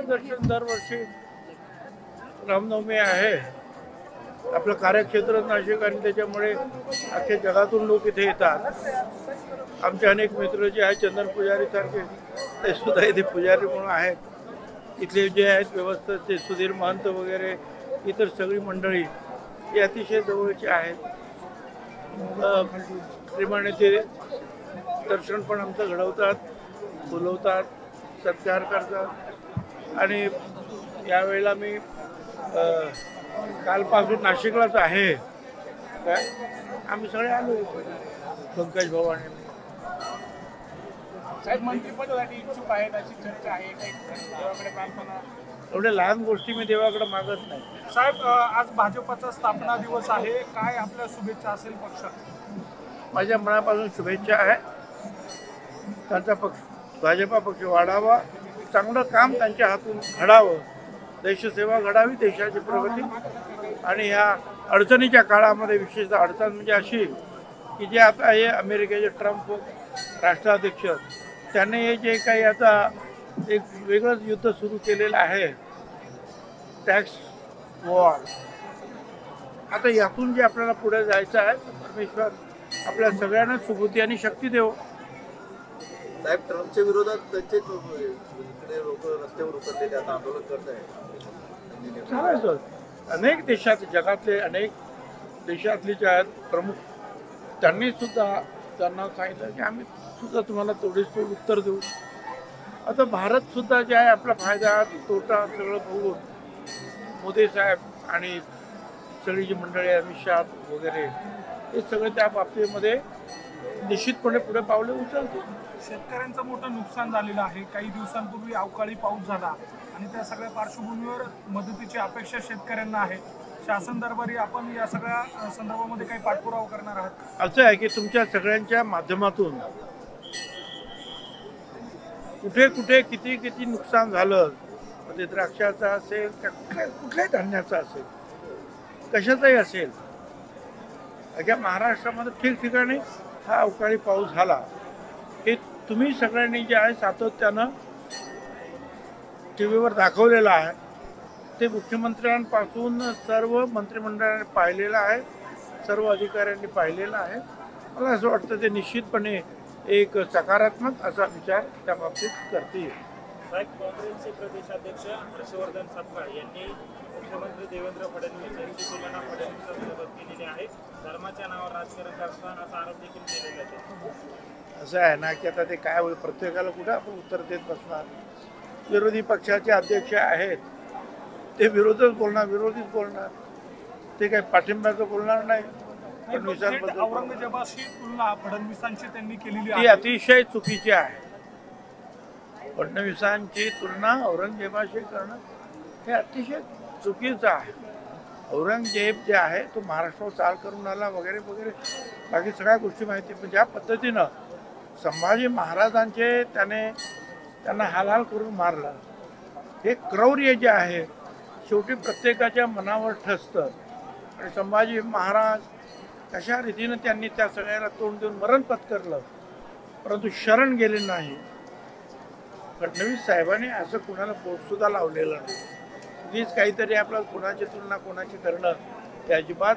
दर्शन दरवर्षी रामनवमी आहे. आपलं कार्यक्षेत्र नाशिक आणि त्याच्यामुळे अख्ख्या जगातून लोक इथे येतात. आमचे अनेक मित्र जे आहेत चंदन पुजारी सारखे ते सुद्धा इथे पुजारी म्हणून आहेत. इथले जे आहेत व्यवस्थेचे सुधीर महंत वगैरे इतर सगळी मंडळी ही अतिशय जवळची आहेत. प्रेमाने ते दर्शन पण आमचं घडवतात, बोलवतात, सत्कार करतात. आणि यावेळेला मी कालपासून नाशिकलाच आहे. काय आम्ही सगळे आलो पंकज भाऊ आणि साहेब मंत्रिपदासाठी इच्छुक आहेत अशी चर्चा आहे. काही देवाकडे प्रार्थना एवढ्या लहान गोष्टी मी देवाकडे मागत नाही. साहेब आज भाजपचा स्थापना दिवस आहे. काय आपल्या शुभेच्छा असेल पक्षात? माझ्या मनापासून शुभेच्छा आहे. त्यांचा पक्ष भाजपा पक्ष वाढावा, चांगलं काम त्यांच्या हातून घडावं, देशसेवा घडावी, देशाची प्रगती. आणि ह्या अडचणीच्या काळामध्ये विशेषतः अडचण म्हणजे अशी की जे आता हे अमेरिकेचे ट्रम्प राष्ट्राध्यक्ष त्याने हे जे काही आता एक वेगळंच युद्ध सुरू केलेलं आहे, टॅक्स वॉर, आता यातून जे आपल्याला पुढे जायचं आहे, परमेश्वर आपल्या सगळ्यांना सुबुद्धी आणि शक्ती देव. साहेब ट्रम्पच्या विरोधात त्यांचे लोक रस्त्यावर उतरलेले आता आंदोलन करत आहेत. चालायचं. अनेक देशात जगातले अनेक देशातले जे आहेत प्रमुख त्यांनी सुद्धा त्यांना सांगितलं की आम्ही सुद्धा तुम्हाला तेवढीच तोड उत्तर देऊ. आता भारत सुद्धा जे आहे आपला फायदा तोटा सगळं बघून मोदी साहेब आणि सगळी जी मंडळी अमित शहा वगैरे हे सगळे त्या बाबतीमध्ये निश्चितपणे पुढे पावले उचलतील. शेतकऱ्यांचं मोठं नुकसान झालेलं आहे. काही दिवसांपूर्वी अवकाळी पाऊस झाला आणि त्या सगळ्या पार्श्वभूमीवर मदतीची अपेक्षा शेतकऱ्यांना आहे. शासन दरबारी आपण या सगळ्या संदर्भामध्ये काही पाठपुरावा करणार आहात? असं आहे की तुमच्या सगळ्यांच्या माध्यमातून कुठे कुठे किती किती नुकसान झालं, म्हणजे द्राक्षाचं असेल, कुठल्याही धान्याचं असेल, कशाचाही असेल, अख्या महाराष्ट्रामध्ये ठिकठिकाणी हा अवकाळी पाऊस झाला. हे तुम्ही सगळ्यांनी जे आहे सातत्यानं टी व्हीवर दाखवलेलं आहे. ते मुख्यमंत्र्यांपासून सर्व मंत्रिमंडळाने पाहिलेलं आहे, सर्व अधिकाऱ्यांनी पाहिलेलं आहे. मला असं वाटतं ते निश्चितपणे एक सकारात्मक असा विचार त्या बाबतीत करतील. साहेब, काँग्रेसचे प्रदेशाध्यक्ष हर्षवर्धन सपकाळ यांनी मुख्यमंत्री देवेंद्र फडणवीस यांची तुलना फडणवीसांसोबत केलेली आहे. धर्माच्या नावावर राजकारण करताना असा आरोप देखील केलेला आहे. असं आहे ना की आता ते काय होईल, प्रत्येकाला कुठे आपण उत्तर देत बसणार. विरोधी पक्षाचे अध्यक्ष आहेत ते विरोधच बोलणार, विरोधीच बोलणार, ते काही पाठिंब्याचं बोलणार नाही. फडणवीसांबद्दल औरंगजेबाशी तुलना फडणवीसांची त्यांनी केलेली ती आहे. अतिशय चुकीची आहे. फडणवीसांची तुलना औरंगजेबाशी करणं हे अतिशय चुकीचं आहे. औरंगजेब जे आहे तो महाराष्ट्रावर चाल करून आला वगैरे वगैरे बाकी सगळ्या गोष्टी माहिती. पण ज्या पद्धतीनं संभाजी महाराजांचे त्यांना हालहाल करून मारलं, हे क्रौर्य जे आहे शेवटी प्रत्येकाच्या मनावर ठसतं. आणि संभाजी महाराज कशा रीतीनं त्यांनी त्या सगळ्याला तोंड देऊन मरण पत्करलं, परंतु शरण गेले नाही. फडणवीस साहेबांनी असं कुणाला पोटसुद्धा लावलेलं नाही. उगीच काहीतरी आपल्याला कोणाची तुलना कोणाची करणं हे अजिबात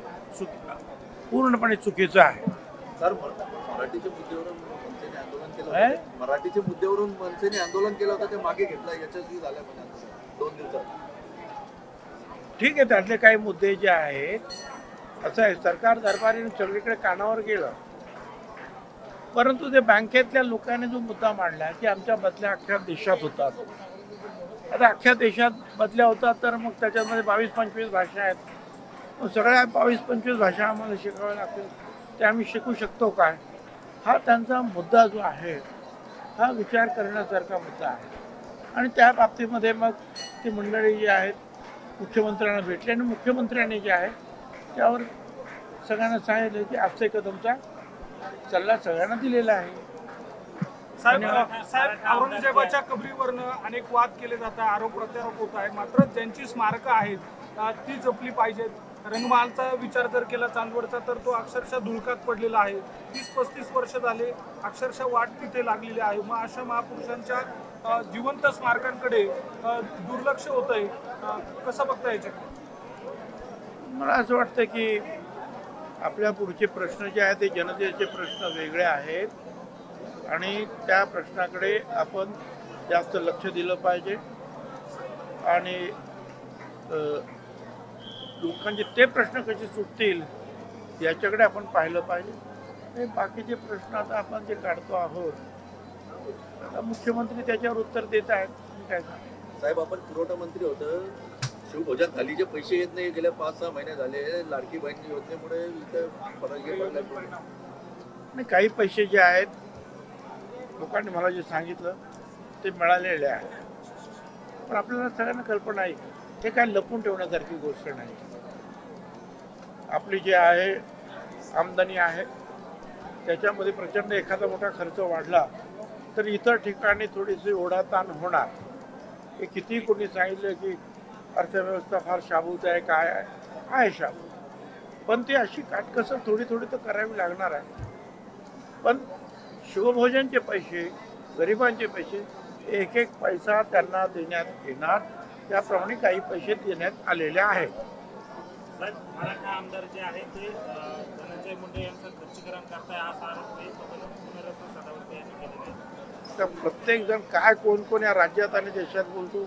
पूर्णपणे चुकीचं आहे. सर, मराठीच्या मुद्द्यावरून मनसेने आंदोलन केलं होतं. मराठीच्या मुद्द्यावरून मनसेने आंदोलन केलं होतं, ते मागे घेतलं, यशस्वी झालं पण 2 दिवसात. ठीक आहे, त्यातले काही मुद्दे जे आहेत असं आहे, सरकार दरबारीने सगळीकडे कानावर गेलं, परंतु ते बँकेतल्या लोकांनी जो मुद्दा मांडला की आमच्या बदल्या अख्ख्या देशात होतात. आता अख्ख्या देशात बदल्या होतात तर मग त्याच्यामध्ये 22-25 भाषा आहेत. मग सगळ्या 22-25 भाषा आम्हाला शिकाव्या लागतील, ते आम्ही शिकू शकतो काय? हा त्यांचा मुद्दा जो आहे हा विचार करण्यासारखा मुद्दा आहे. आणि त्या बाबतीमध्ये मग ती मंडळी जी आहेत मुख्यमंत्र्यांना भेटली आणि मुख्यमंत्र्यांनी जे आहे त्यावर सगळ्यांना सांगितलं की आजचे कदमचा सल्ला सगळ्यांना दिलेला आहे. साहेब, औरंगजेबाच्या कबरीवरनं अनेक वाद केले जातात, आरोप प्रत्यारोप होत आहे. मात्र ज्यांची स्मारकं आहेत ती जपली पाहिजेत. रंगमहालचा विचार जर केला चांदवडचा तर तो अक्षरशः धुळकात पडलेला आहे. 30-35 वर्ष झाले अक्षरशः वाट तिथे लागलेली आहे. मग अशा महापुरुषांच्या जिवंत स्मारकांकडे दुर्लक्ष होतंय, कसं बघता याच्याकडे? मला असं वाटतं की आपल्या पुढचे प्रश्न जे आहेत ते जनतेचे प्रश्न वेगळे आहेत आणि त्या प्रश्नाकडे आपण जास्त लक्ष दिलं पाहिजे आणि लोकांचे ते प्रश्न कसे सुटतील याच्याकडे आपण पाहिलं पाहिजे. हे बाकीचे प्रश्न आता आपण जे काढतो आहोत आता मुख्यमंत्री त्याच्यावर उत्तर देत आहेत. मी काय सांगू साहेब, आपण पुरवठा मंत्री होतं, शिवभोजन थालीचे पैसे येत नाही, गेल्या 5-6 महिने झाले. लाडकी बहीण योजनेमुळे इथे फरक पडला. आणि काही पैसे जे आहेत लोकांनी मला जे सांगितलं ते मिळालेले आहे, पण आपल्याला सगळ्यांना कल्पना आहे हे काय लपून ठेवण्यासारखी गोष्ट नाही. आपली जी आहे आमदानी आहे त्याच्यामध्ये प्रचंड एखादा मोठा खर्च वाढला तर इतर ठिकाणी थोडीशी ओढाताण होणार. हे कितीही कोणी सांगितलं की अर्थव्यवस्था फार शाबूत आहे, काय आहे शाबूत, पण ती अशी काटकसर थोडी थोडी तर करावी लागणार आहे. पण शिवभोजनचे पैसे, गरिबांचे पैसे, एक एक पैसा त्यांना देण्यात येणार. त्याप्रमाणे काही पैसे देण्यात आलेले आहेत. मराठा आमदार जे आहेत ते धनंजय मुंडे यांचं खच्चीकरण करताय असा आरोप पुनरत्न सदावर्ते यांनी केलेला आहे. तर प्रत्येक जण काय कोण कोण या राज्यात आणि देशात बोलतो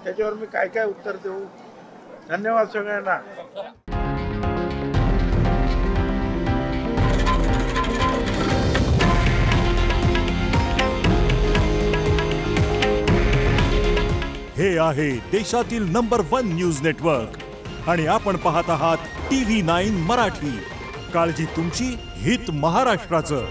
त्याच्यावर मी काय काय उत्तर देऊ. धन्यवाद सगळ्यांना. हे आहे देशातील नंबर 1 न्यूज नेटवर्क आणि आपण पाहत आहात TV9 मराठी. काळजी तुमची, हित महाराष्ट्राचं.